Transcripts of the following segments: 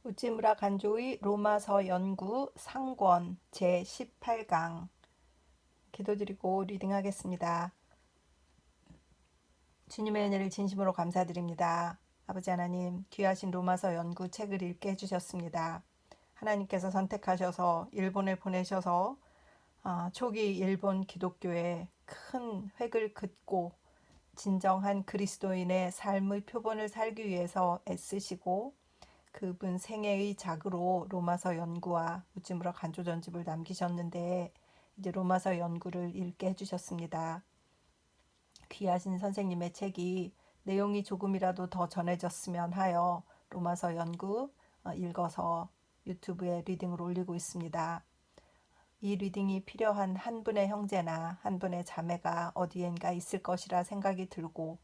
우찌무라 간조의 로마서 연구 상권 제18강 기도드리고 리딩하겠습니다. 주님의 은혜를 진심으로 감사드립니다. 아버지 하나님, 귀하신 로마서 연구 책을 읽게 해주셨습니다. 하나님께서 선택하셔서 일본에 보내셔서 초기 일본 기독교에 큰 획을 긋고 진정한 그리스도인의 삶의 표본을 살기 위해서 애쓰시고 그분 생애의 작으로 로마서 연구와 우찌무라 간조 전집을 남기셨는데 이제 로마서 연구를 읽게 해주셨습니다. 귀하신 선생님의 책이 내용이 조금이라도 더 전해졌으면 하여 로마서 연구 읽어서 유튜브에 리딩을 올리고 있습니다. 이 리딩이 필요한 한 분의 형제나 한 분의 자매가 어디엔가 있을 것이라 생각이 들고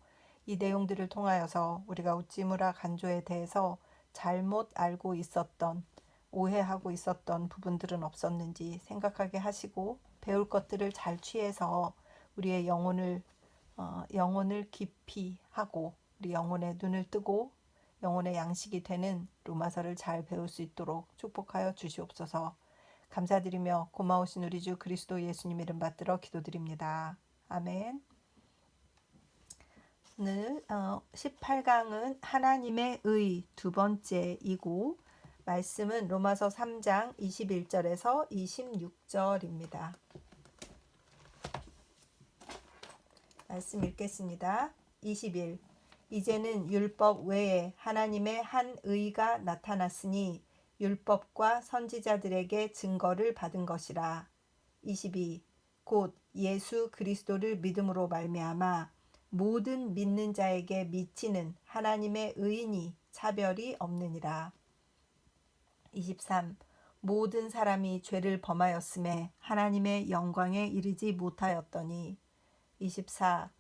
이 내용들을 통하여서 우리가 우찌무라 간조에 대해서 잘못 알고 있었던, 오해하고 있었던 부분들은 없었는지 생각하게 하시고 배울 것들을 잘 취해서 우리의 영혼을 깊이 하고 우리 영혼의 눈을 뜨고 영혼의 양식이 되는 로마서를 잘 배울 수 있도록 축복하여 주시옵소서. 감사드리며 고마우신 우리 주 그리스도 예수님 이름 받들어 기도드립니다. 아멘. 오늘 18강은 하나님의 의 두 번째이고 말씀은 로마서 3장 21절에서 26절입니다. 말씀 읽겠습니다. 21. 이제는 율법 외에 하나님의 한 의가 나타났으니 율법과 선지자들에게 증거를 받은 것이라. 22. 곧 예수 그리스도를 믿음으로 말미암아 모든 믿는 자에게 미치는 하나님의 의인이 차별이 없느니라. 23. 모든 사람이 죄를 범하였음에 하나님의 영광에 이르지 못하였더니. 24.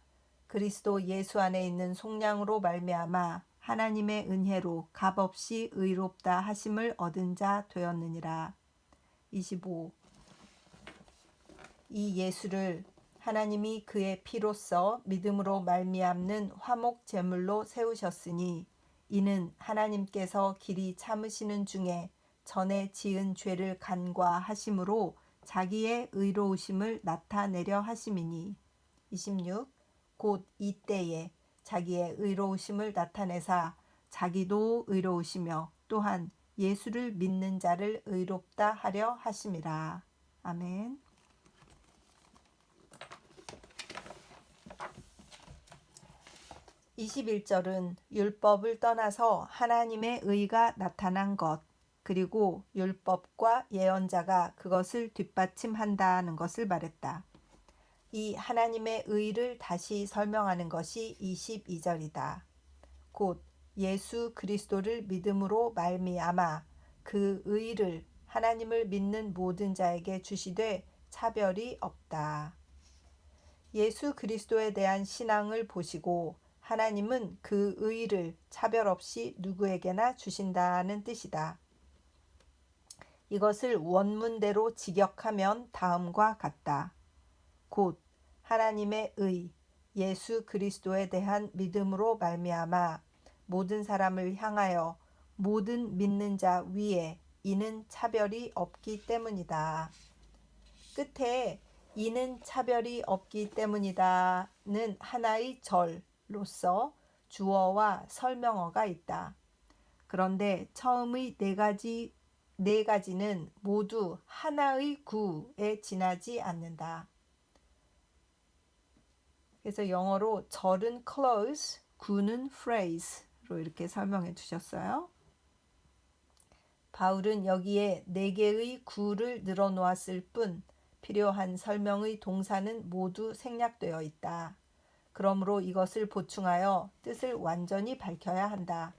그리스도 예수 안에 있는 속량으로 말미암아 하나님의 은혜로 값없이 의롭다 하심을 얻은 자 되었느니라. 25. 이 예수를 하나님이 그의 피로써 믿음으로 말미암는 화목 제물로 세우셨으니 이는 하나님께서 길이 참으시는 중에 전에 지은 죄를 간과하심으로 자기의 의로우심을 나타내려 하심이니. 26. 곧 이때에 자기의 의로우심을 나타내사 자기도 의로우시며 또한 예수를 믿는 자를 의롭다 하려 하심이라. 아멘. 21절은 율법을 떠나서 하나님의 의가 나타난 것, 그리고 율법과 예언자가 그것을 뒷받침한다는 것을 말했다. 이 하나님의 의를 다시 설명하는 것이 22절이다. 곧 예수 그리스도를 믿음으로 말미암아 그 의를 하나님을 믿는 모든 자에게 주시되 차별이 없다. 예수 그리스도에 대한 신앙을 보시고 하나님은 그 의를 차별 없이 누구에게나 주신다는 뜻이다. 이것을 원문대로 직역하면 다음과 같다. 곧 하나님의 의, 예수 그리스도에 대한 믿음으로 말미암아 모든 사람을 향하여 모든 믿는 자 위에 이는 차별이 없기 때문이다. 끝에 이는 차별이 없기 때문이다는 하나의 절로서 주어와 설명어가 있다. 그런데 처음의 네 가지는 모두 하나의 구에 지나지 않는다. 그래서 영어로 절은 clause, 구는 phrase로 이렇게 설명해 주셨어요. 바울은 여기에 4개의 구를 늘어놓았을 뿐 필요한 설명의 동사는 모두 생략되어 있다. 그러므로 이것을 보충하여 뜻을 완전히 밝혀야 한다.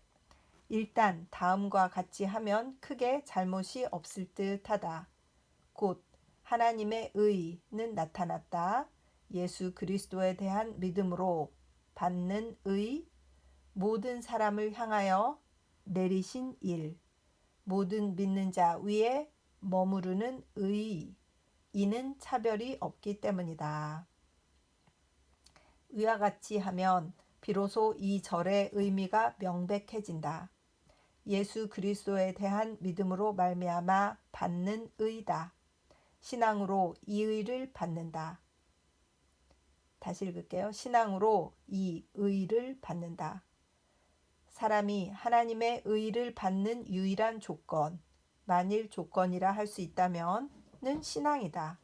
일단 다음과 같이 하면 크게 잘못이 없을 듯하다. 곧 하나님의 의는 나타났다. 예수 그리스도에 대한 믿음으로 받는 의, 모든 사람을 향하여 내리신 일, 모든 믿는 자 위에 머무르는 의, 이는 차별이 없기 때문이다. 위와 같이 하면 비로소 이 절의 의미가 명백해진다. 예수 그리스도에 대한 믿음으로 말미암아 받는 의다. 신앙으로 이 의를 받는다. 다시 읽을게요. 신앙으로 이 의를 받는다. 사람이 하나님의 의를 받는 유일한 조건, 만일 조건이라 할 수 있다면은 신앙이다.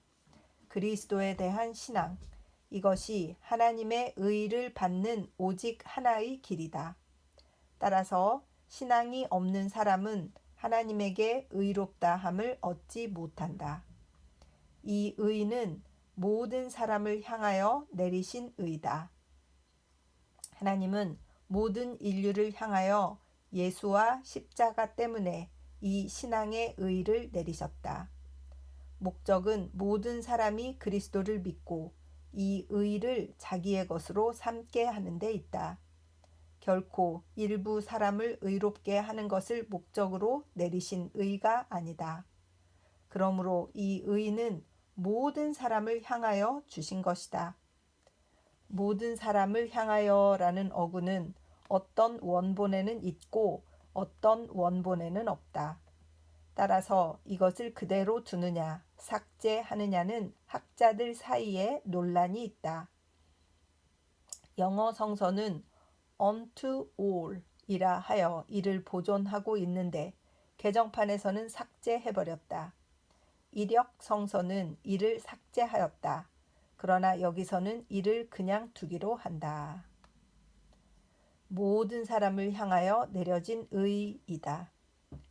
그리스도에 대한 신앙. 이것이 하나님의 의를 받는 오직 하나의 길이다. 따라서 신앙이 없는 사람은 하나님에게 의롭다 함을 얻지 못한다. 이 의는 모든 사람을 향하여 내리신 의다. 하나님은 모든 인류를 향하여 예수와 십자가 때문에 이 신앙의 의를 내리셨다. 목적은 모든 사람이 그리스도를 믿고 이 의를 자기의 것으로 삼게 하는 데 있다. 결코 일부 사람을 의롭게 하는 것을 목적으로 내리신 의가 아니다. 그러므로 이 의는 모든 사람을 향하여 주신 것이다. 모든 사람을 향하여라는 어구는 어떤 원본에는 있고 어떤 원본에는 없다. 따라서 이것을 그대로 두느냐, 삭제하느냐는 학자들 사이에 논란이 있다. 영어 성서는 unto all 이라 하여 이를 보존하고 있는데 개정판에서는 삭제해버렸다. 이력 성서는 이를 삭제하였다. 그러나 여기서는 이를 그냥 두기로 한다. 모든 사람을 향하여 내려진 의이다.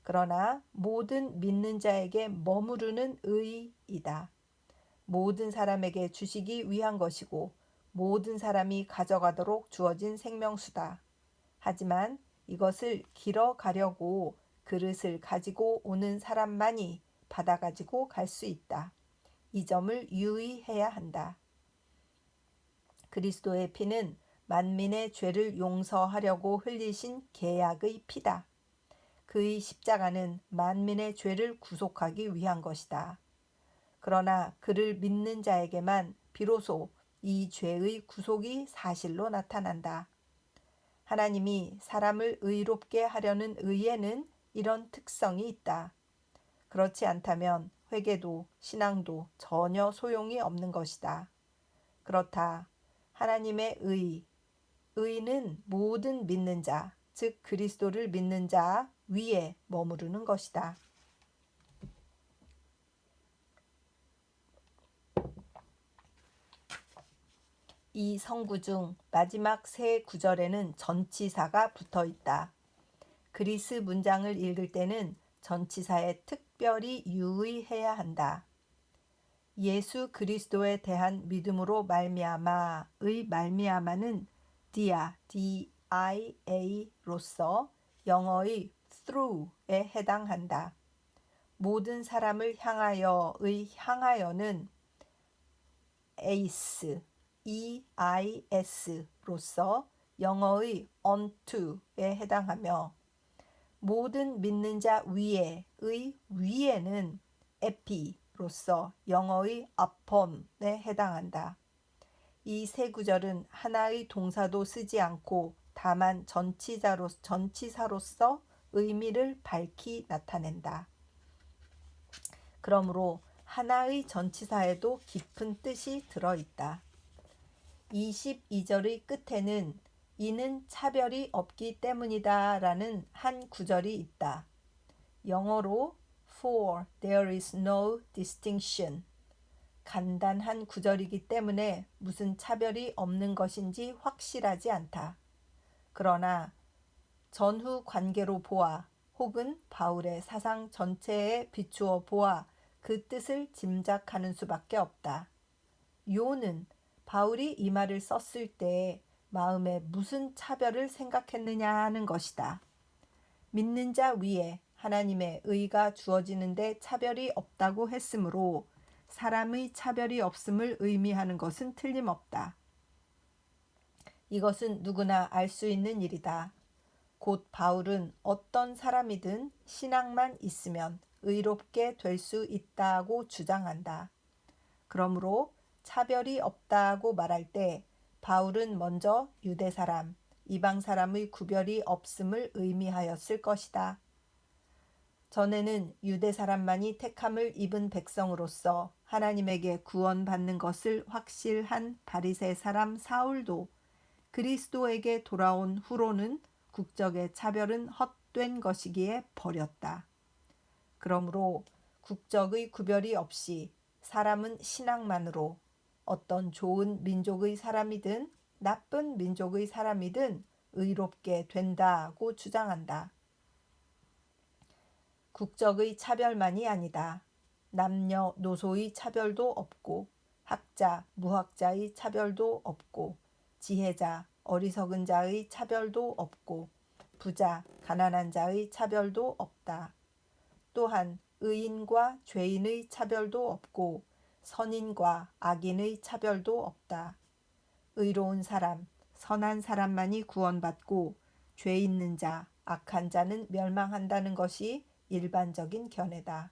그러나 모든 믿는 자에게 머무르는 의이다. 모든 사람에게 주시기 위한 것이고 모든 사람이 가져가도록 주어진 생명수다. 하지만 이것을 길어가려고 그릇을 가지고 오는 사람만이 받아가지고 갈 수 있다. 이 점을 유의해야 한다. 그리스도의 피는 만민의 죄를 용서하려고 흘리신 계약의 피다. 그의 십자가는 만민의 죄를 구속하기 위한 것이다. 그러나 그를 믿는 자에게만 비로소 이 죄의 구속이 사실로 나타난다. 하나님이 사람을 의롭게 하려는 의에는 이런 특성이 있다. 그렇지 않다면 회개도 신앙도 전혀 소용이 없는 것이다. 그렇다. 하나님의 의는 모든 믿는 자, 즉 그리스도를 믿는 자 위에 머무르는 것이다. 이 성구 중 마지막 세 구절에는 전치사가 붙어 있다. 그리스 문장을 읽을 때는 전치사에 특별히 유의해야 한다. 예수 그리스도에 대한 믿음으로 말미암아의 말미암아는 dia로서 영어의 through에 해당한다. 모든 사람을 향하여의 향하여는 eis로서 영어의 unto에 해당하며 모든 믿는 자 위에의 위에는 epi로서 영어의 upon에 해당한다. 이 세 구절은 하나의 동사도 쓰지 않고 다만 전치사로서 의미를 밝히 나타낸다. 그러므로 하나의 전치사에도 깊은 뜻이 들어있다. 22절의 끝에는 이는 차별이 없기 때문이다 라는 한 구절이 있다. 영어로 For there is no distinction. 간단한 구절이기 때문에 무슨 차별이 없는 것인지 확실하지 않다. 그러나 전후 관계로 보아 혹은 바울의 사상 전체에 비추어 보아 그 뜻을 짐작하는 수밖에 없다. 요는 바울이 이 말을 썼을 때 마음에 무슨 차별을 생각했느냐 하는 것이다. 믿는 자 위에 하나님의 의가 주어지는데 차별이 없다고 했으므로 사람의 차별이 없음을 의미하는 것은 틀림없다. 이것은 누구나 알 수 있는 일이다. 곧 바울은 어떤 사람이든 신앙만 있으면 의롭게 될 수 있다고 주장한다. 그러므로 차별이 없다고 말할 때 바울은 먼저 유대 사람, 이방 사람의 구별이 없음을 의미하였을 것이다. 전에는 유대 사람만이 택함을 입은 백성으로서 하나님에게 구원받는 것을 확실한 바리새 사람 사울도 그리스도에게 돌아온 후로는 국적의 차별은 헛된 것이기에 버렸다. 그러므로 국적의 구별이 없이 사람은 신앙만으로 어떤 좋은 민족의 사람이든 나쁜 민족의 사람이든 의롭게 된다고 주장한다. 국적의 차별만이 아니다. 남녀노소의 차별도 없고 학자, 무학자의 차별도 없고 지혜자, 어리석은 자의 차별도 없고 부자, 가난한 자의 차별도 없다. 또한 의인과 죄인의 차별도 없고 선인과 악인의 차별도 없다. 의로운 사람, 선한 사람만이 구원받고 죄 있는 자, 악한 자는 멸망한다는 것이 일반적인 견해다.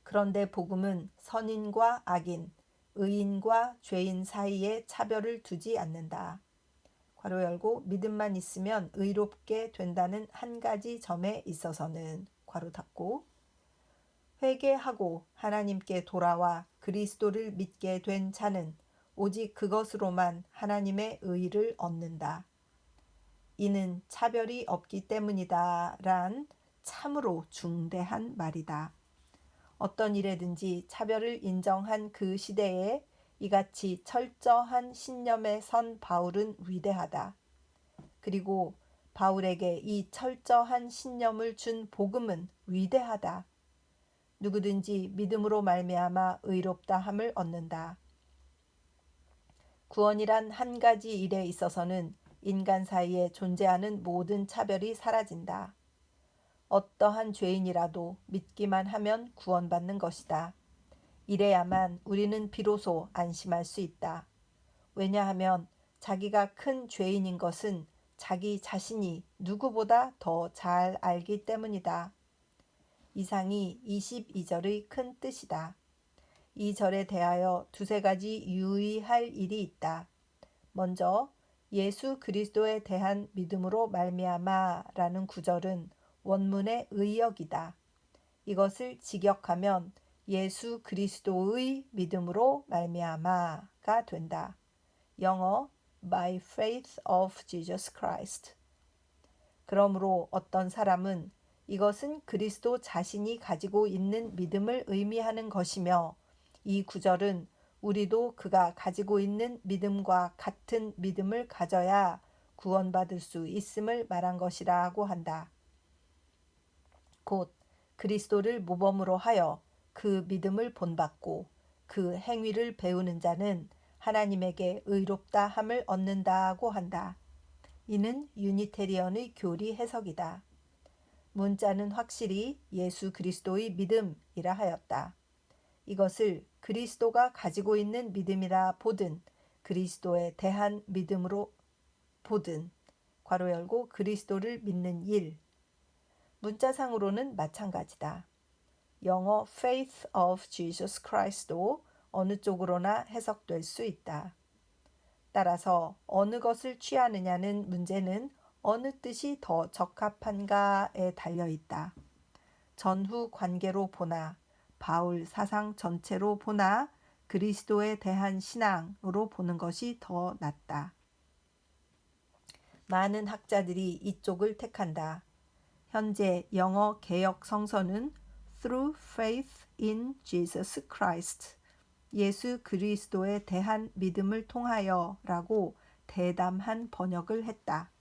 그런데 복음은 선인과 악인, 의인과 죄인 사이에 차별을 두지 않는다. 괄호 열고 믿음만 있으면 의롭게 된다는 한 가지 점에 있어서는 괄호 닫고 회개하고 하나님께 돌아와 그리스도를 믿게 된 자는 오직 그것으로만 하나님의 의를 얻는다. 이는 차별이 없기 때문이다 란 참으로 중대한 말이다. 어떤 일에든지 차별을 인정한 그 시대에 이같이 철저한 신념에 선 바울은 위대하다. 그리고 바울에게 이 철저한 신념을 준 복음은 위대하다. 누구든지 믿음으로 말미암아 의롭다 함을 얻는다. 구원이란 한 가지 일에 있어서는 인간 사이에 존재하는 모든 차별이 사라진다. 어떠한 죄인이라도 믿기만 하면 구원받는 것이다. 이래야만 우리는 비로소 안심할 수 있다. 왜냐하면 자기가 큰 죄인인 것은 자기 자신이 누구보다 더 잘 알기 때문이다. 이상이 22절의 큰 뜻이다. 이 절에 대하여 두세 가지 유의할 일이 있다. 먼저 예수 그리스도에 대한 믿음으로 말미암아라는 구절은 원문의 의역이다. 이것을 직역하면 예수 그리스도의 믿음으로 말미암아가 된다. 영어 by faith of Jesus Christ. 그러므로 어떤 사람은 이것은 그리스도 자신이 가지고 있는 믿음을 의미하는 것이며 이 구절은 우리도 그가 가지고 있는 믿음과 같은 믿음을 가져야 구원받을 수 있음을 말한 것이라고 한다. 곧 그리스도를 모범으로 하여 그 믿음을 본받고 그 행위를 배우는 자는 하나님에게 의롭다 함을 얻는다고 한다. 이는 유니테리언의 교리 해석이다. 문자는 확실히 예수 그리스도의 믿음이라 하였다. 이것을 그리스도가 가지고 있는 믿음이라 보든 그리스도에 대한 믿음으로 보든 괄호 열고 그리스도를 믿는 일. 문자상으로는 마찬가지다. 영어 faith of Jesus Christ도 어느 쪽으로나 해석될 수 있다. 따라서 어느 것을 취하느냐는 문제는 어느 뜻이 더 적합한가에 달려 있다. 전후 관계로 보나 바울 사상 전체로 보나 그리스도에 대한 신앙으로 보는 것이 더 낫다. 많은 학자들이 이쪽을 택한다. 현재 영어 개역 성서는 through faith in Jesus Christ, 예수 그리스도에 대한 믿음을 통하여 라고 대담한 번역을 했다.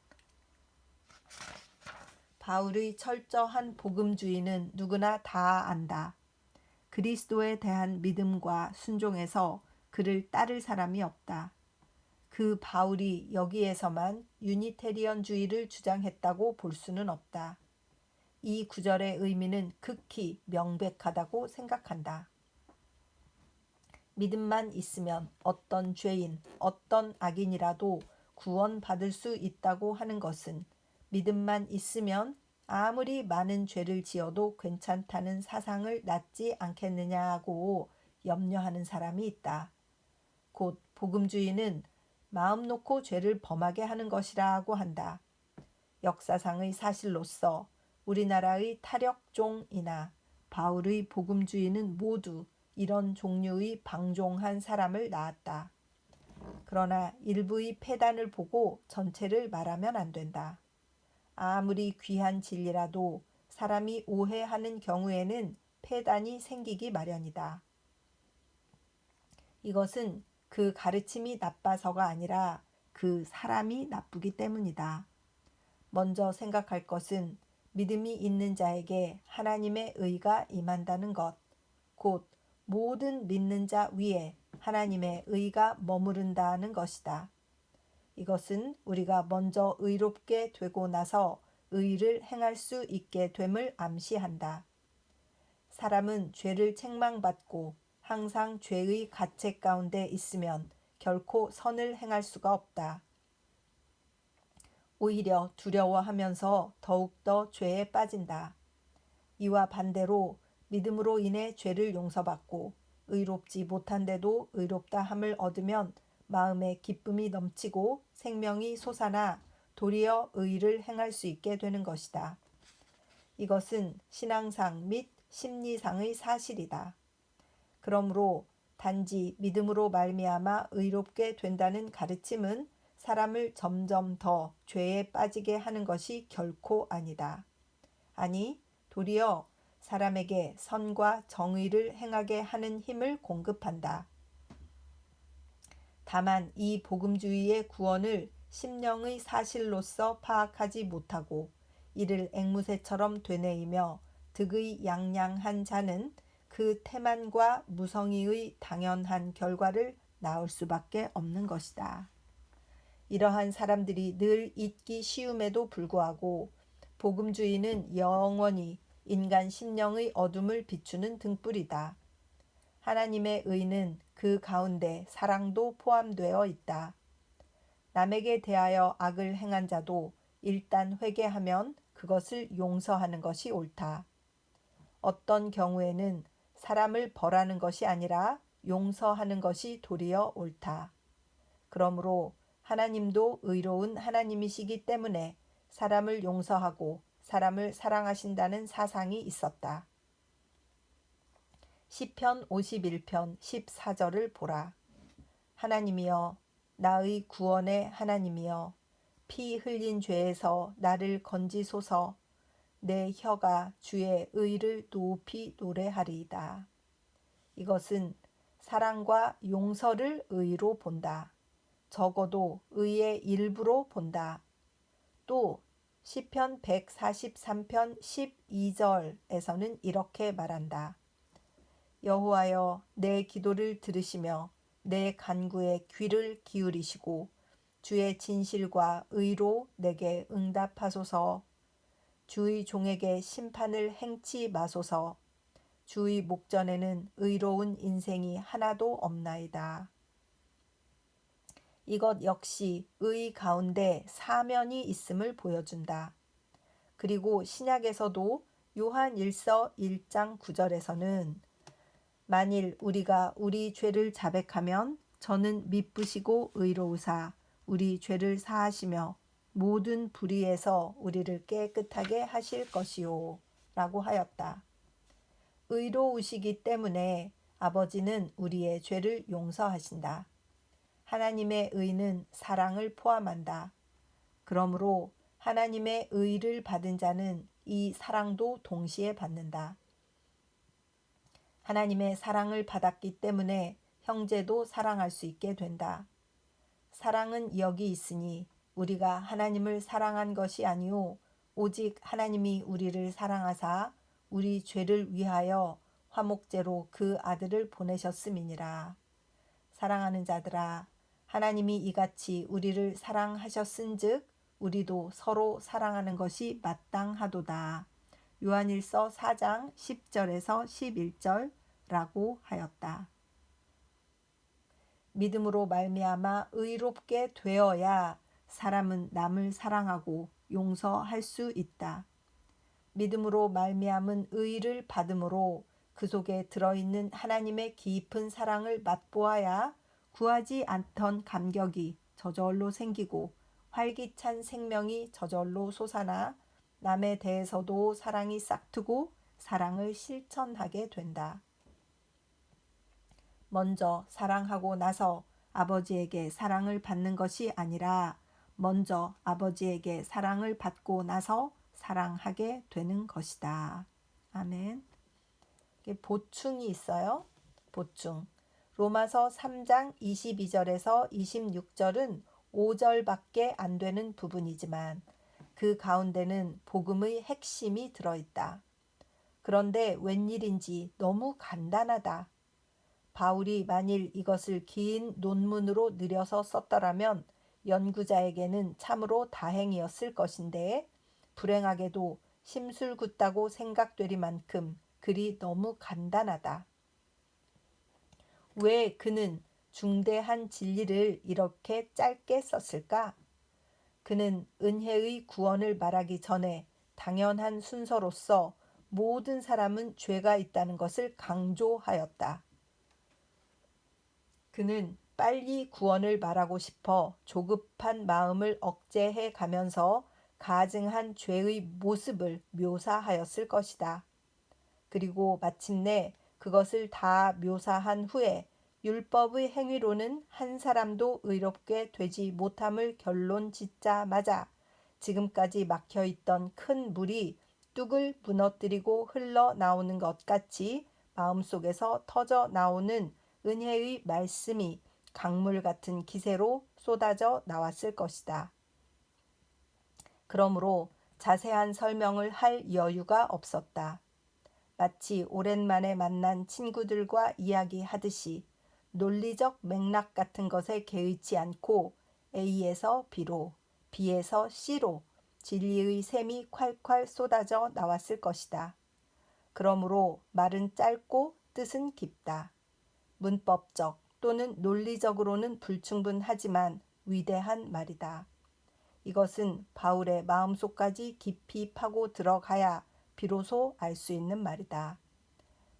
바울의 철저한 복음주의는 누구나 다 안다. 그리스도에 대한 믿음과 순종에서 그를 따를 사람이 없다. 그 바울이 여기에서만 유니테리언주의를 주장했다고 볼 수는 없다. 이 구절의 의미는 극히 명백하다고 생각한다. 믿음만 있으면 어떤 죄인, 어떤 악인이라도 구원받을 수 있다고 하는 것은 믿음만 있으면 아무리 많은 죄를 지어도 괜찮다는 사상을 낳지 않겠느냐고 염려하는 사람이 있다. 곧 복음주의는 마음 놓고 죄를 범하게 하는 것이라고 한다. 역사상의 사실로서 우리나라의 타력종이나 바울의 복음주의는 모두 이런 종류의 방종한 사람을 낳았다. 그러나 일부의 폐단을 보고 전체를 말하면 안 된다. 아무리 귀한 진리라도 사람이 오해하는 경우에는 폐단이 생기기 마련이다. 이것은 그 가르침이 나빠서가 아니라 그 사람이 나쁘기 때문이다. 먼저 생각할 것은 믿음이 있는 자에게 하나님의 의가 임한다는 것, 곧 모든 믿는 자 위에 하나님의 의가 머무른다는 것이다. 이것은 우리가 먼저 의롭게 되고 나서 의를 행할 수 있게 됨을 암시한다. 사람은 죄를 책망받고 항상 죄의 가책 가운데 있으면 결코 선을 행할 수가 없다. 오히려 두려워하면서 더욱더 죄에 빠진다. 이와 반대로 믿음으로 인해 죄를 용서받고 의롭지 못한데도 의롭다 함을 얻으면 마음에 기쁨이 넘치고 생명이 솟아나 도리어 의를 행할 수 있게 되는 것이다. 이것은 신앙상 및 심리상의 사실이다. 그러므로 단지 믿음으로 말미암아 의롭게 된다는 가르침은 사람을 점점 더 죄에 빠지게 하는 것이 결코 아니다. 아니, 도리어 사람에게 선과 정의를 행하게 하는 힘을 공급한다. 다만 이 복음주의의 구원을 심령의 사실로서 파악하지 못하고 이를 앵무새처럼 되뇌이며 득의 양양한 자는 그 태만과 무성의의 당연한 결과를 낳을 수밖에 없는 것이다. 이러한 사람들이 늘 잊기 쉬움에도 불구하고 복음주의는 영원히 인간 심령의 어둠을 비추는 등불이다. 하나님의 의는 그 가운데 사랑도 포함되어 있다. 남에게 대하여 악을 행한 자도 일단 회개하면 그것을 용서하는 것이 옳다. 어떤 경우에는 사람을 벌하는 것이 아니라 용서하는 것이 도리어 옳다. 그러므로 하나님도 의로운 하나님이시기 때문에 사람을 용서하고 사람을 사랑하신다는 사상이 있었다. 시편 51편 14절을 보라. 하나님이여 나의 구원의 하나님이여 피 흘린 죄에서 나를 건지소서. 내 혀가 주의 의를 높이 노래하리이다. 이것은 사랑과 용서를 의로 본다. 적어도 의의 일부로 본다. 또 시편 143편 12절에서는 이렇게 말한다. 여호와여 내 기도를 들으시며 내 간구에 귀를 기울이시고 주의 진실과 의로 내게 응답하소서. 주의 종에게 심판을 행치 마소서. 주의 목전에는 의로운 인생이 하나도 없나이다. 이것 역시 의 가운데 사면이 있음을 보여준다. 그리고 신약에서도 요한일서 1장 9절에서는 만일 우리가 우리 죄를 자백하면 저는 미쁘시고 의로우사 우리 죄를 사하시며 모든 불의에서 우리를 깨끗하게 하실 것이요 라고 하였다. 의로우시기 때문에 아버지는 우리의 죄를 용서하신다. 하나님의 의는 사랑을 포함한다. 그러므로 하나님의 의를 받은 자는 이 사랑도 동시에 받는다. 하나님의 사랑을 받았기 때문에 형제도 사랑할 수 있게 된다. 사랑은 여기 있으니 우리가 하나님을 사랑한 것이 아니오 오직 하나님이 우리를 사랑하사 우리 죄를 위하여 화목제로 그 아들을 보내셨음이니라. 사랑하는 자들아 하나님이 이같이 우리를 사랑하셨은즉 우리도 서로 사랑하는 것이 마땅하도다. 요한일서 4장 10절에서 11절라고 하였다. 믿음으로 말미암아 의롭게 되어야 사람은 남을 사랑하고 용서할 수 있다. 믿음으로 말미암은 의를 받음으로 그 속에 들어있는 하나님의 깊은 사랑을 맛보아야 구하지 않던 감격이 저절로 생기고 활기찬 생명이 저절로 솟아나 남에 대해서도 사랑이 싹트고 사랑을 실천하게 된다. 먼저 사랑하고 나서 아버지에게 사랑을 받는 것이 아니라 먼저 아버지에게 사랑을 받고 나서 사랑하게 되는 것이다. 아멘. 보충이 있어요. 보충. 로마서 3장 22절에서 26절은 5절밖에 안 되는 부분이지만 그 가운데는 복음의 핵심이 들어있다. 그런데 웬일인지 너무 간단하다. 바울이 만일 이것을 긴 논문으로 늘여서 썼더라면 연구자에게는 참으로 다행이었을 것인데 불행하게도 심술궂다고 생각되리만큼 글이 너무 간단하다. 왜 그는 중대한 진리를 이렇게 짧게 썼을까? 그는 은혜의 구원을 말하기 전에 당연한 순서로서 모든 사람은 죄가 있다는 것을 강조하였다. 그는 빨리 구원을 말하고 싶어 조급한 마음을 억제해 가면서 가증한 죄의 모습을 묘사하였을 것이다. 그리고 마침내 그것을 다 묘사한 후에 율법의 행위로는 한 사람도 의롭게 되지 못함을 결론 짓자마자 지금까지 막혀있던 큰 물이 뚝을 무너뜨리고 흘러나오는 것 같이 마음속에서 터져 나오는 은혜의 말씀이 강물 같은 기세로 쏟아져 나왔을 것이다. 그러므로 자세한 설명을 할 여유가 없었다. 마치 오랜만에 만난 친구들과 이야기하듯이 논리적 맥락 같은 것에 개의치 않고 A에서 B로, B에서 C로 진리의 샘이 콸콸 쏟아져 나왔을 것이다. 그러므로 말은 짧고 뜻은 깊다. 문법적 또는 논리적으로는 불충분하지만 위대한 말이다. 이것은 바울의 마음속까지 깊이 파고 들어가야 비로소 알 수 있는 말이다.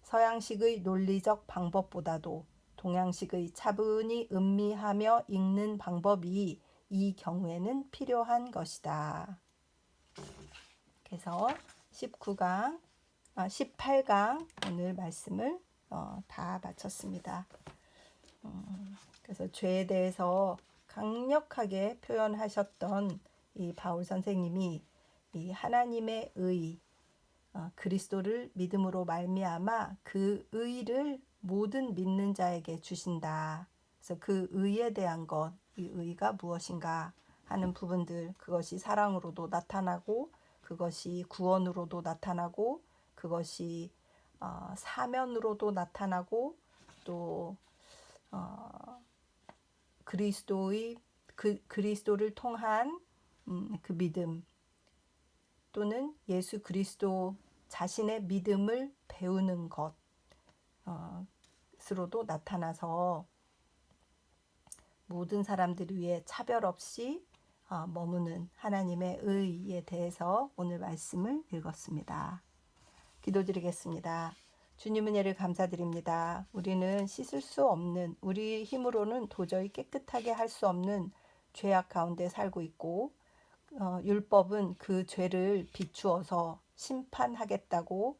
서양식의 논리적 방법보다도 동양식의 차분히 음미하며 읽는 방법이 이 경우에는 필요한 것이다. 그래서 18강 오늘 말씀을 다 마쳤습니다. 그래서 죄에 대해서 강력하게 표현하셨던 이 바울 선생님이 이 하나님의 의, 그리스도를 믿음으로 말미암아 그 의를 모든 믿는 자에게 주신다. 그래서 그 의에 대한 것, 이 의가 무엇인가 하는 부분들, 그것이 사랑으로도 나타나고 그것이 구원으로도 나타나고 그것이 사면으로도 나타나고 또 그리스도를 통한 그 믿음 또는 예수 그리스도 자신의 믿음을 배우는 것으로도 나타나서 모든 사람들 위해 차별 없이 머무는 하나님의 의에 대해서 오늘 말씀을 읽었습니다. 기도드리겠습니다. 주님 은혜를 감사드립니다. 우리는 씻을 수 없는, 우리 힘으로는 도저히 깨끗하게 할 수 없는 죄악 가운데 살고 있고 율법은 그 죄를 비추어서 심판하겠다고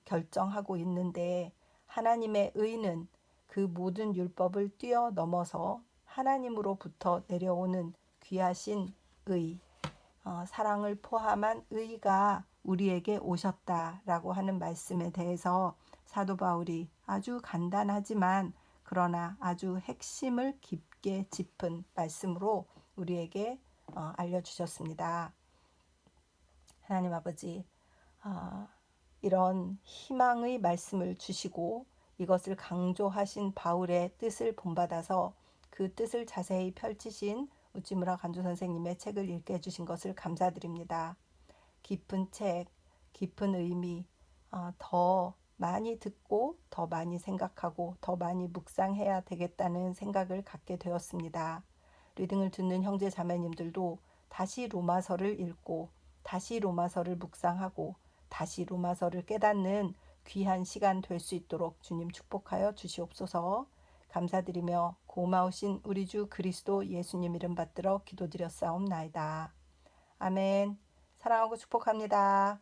결정하고 있는데 하나님의 의는 그 모든 율법을 뛰어넘어서 하나님으로부터 내려오는 귀하신 의, 사랑을 포함한 의가 우리에게 오셨다라고 하는 말씀에 대해서 사도 바울이 아주 간단하지만 그러나 아주 핵심을 깊게 짚은 말씀으로 우리에게 알려주셨습니다. 하나님 아버지, 이런 희망의 말씀을 주시고 이것을 강조하신 바울의 뜻을 본받아서 그 뜻을 자세히 펼치신 우찌무라 간주 선생님의 책을 읽게 해주신 것을 감사드립니다. 깊은 책, 깊은 의미, 더 많이 듣고 더 많이 생각하고 더 많이 묵상해야 되겠다는 생각을 갖게 되었습니다. 리딩을 듣는 형제 자매님들도 다시 로마서를 읽고 다시 로마서를 묵상하고 다시 로마서를 깨닫는 귀한 시간 될 수 있도록 주님 축복하여 주시옵소서. 감사드리며 고마우신 우리 주 그리스도 예수님 이름 받들어 기도드렸사옵나이다. 아멘. 사랑하고 축복합니다.